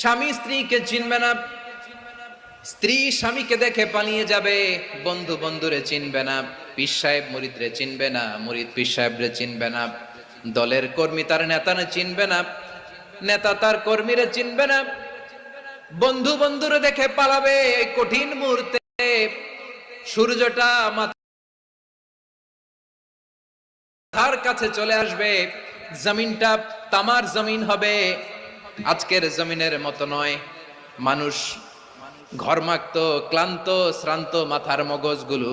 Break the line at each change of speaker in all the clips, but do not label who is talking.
স্বামী স্ত্রীকে চিনবে না, স্ত্রী স্বামীকে দেখে পালিয়ে যাবে, বন্ধু বন্ধুরে চিনবে না, পীর সাহেব মুরিদরে চিনবে না, মুরিদ পীর সাহেবরে চিনবে না, দলের কর্মী তার নেতারে চিনবে না, নেতা তার কর্মীরে চিনবে না, বন্ধু বন্ধুরে দেখে পালাবে। এই কঠিন মুহূর্তে সূর্যটা মাথার কাছে চলে আসবে, জমিনটা তামার জমিন হবে। আজকের জমিনের মতো নয়। মানুষ ঘর্মাক্ত, ক্লান্ত, শ্রান্ত মাথার মগজগুলো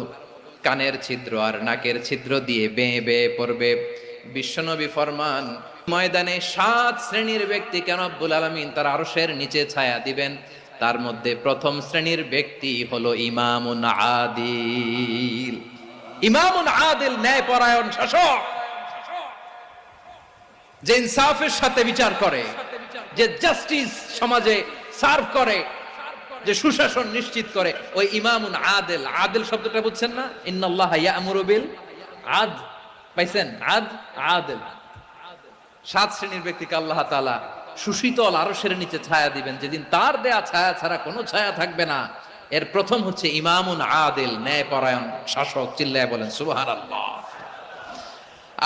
কানের ছিদ্র আর নাকের ছিদ্র দিয়ে বেয়ে বেয়ে পড়বে। বিশ্বনবী ফরমান, ময়দানে 7 শ্রেণীর ব্যক্তিকে রব্বুল আলামিন তার আরশের নিচে ছায়া দিবেন। তার মধ্যে প্রথম শ্রেণীর ব্যক্তি হলো ইমামুন আদিল। ইমামুন আদিল, ন্যায়পরায়ণ শাসক, যে ইনসাফের সাথে বিচার করে, যে জাস্টিস সমাজে সার্ভ করে, যে সুশাসন নিশ্চিত করে, ওই ইমামুন আদিল। আদিল শব্দটা বুঝছেন না? ইন্নাল্লাহা ইয়া'মুরু বিল আদ, পাইছেন? আদ, আদিল। 7 শ্রেণীর ব্যক্তিকে আল্লাহ তাআলা সুশীতল আরশের নিচে ছায়া দিবেন, যেদিন তার দেয়া ছায়া ছাড়া কোনো ছায়া থাকবে না। এর প্রথম হচ্ছে ইমামুন আদিল, ন্যায়পরায়ণ শাসক। চিল্লায় বলেন সুবহানাল্লাহ।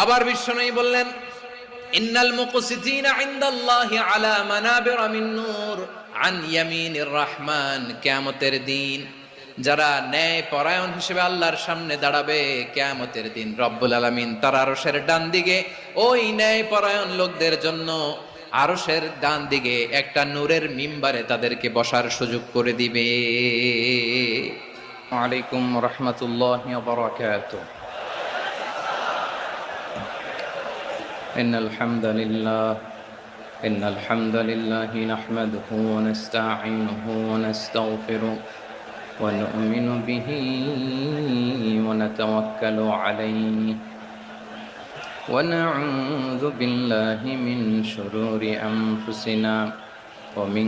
আবার বিশ্বনবী বললেন, ইন্নাল মুকসিতিনা ইনদাল্লাহি আলা মানাবিরা মিন নূর আন ইয়ামিনির রহমান। কিয়ামতের দিন যারা ন্যায়পরায়ণ হিসেবে আল্লাহর সামনে দাঁড়াবে, কিয়ামতের দিন রব্বুল আলামিন তার আরশের ডান দিকে ওই ন্যায়পরায়ণ লোকদের জন্য আরশের ডান দিকে একটা নূরের মিম্বারে তাদেরকে বসার সুযোগ করে দিবে। ওয়া আলাইকুম রাহমাতুল্লাহি ওয়া বারাকাতুহু। إن الحمد لله نحمده ونستعينه ونستغفره ونؤمن به ونتوكل عليه ونعوذ بالله من شرور أنفسنا ومن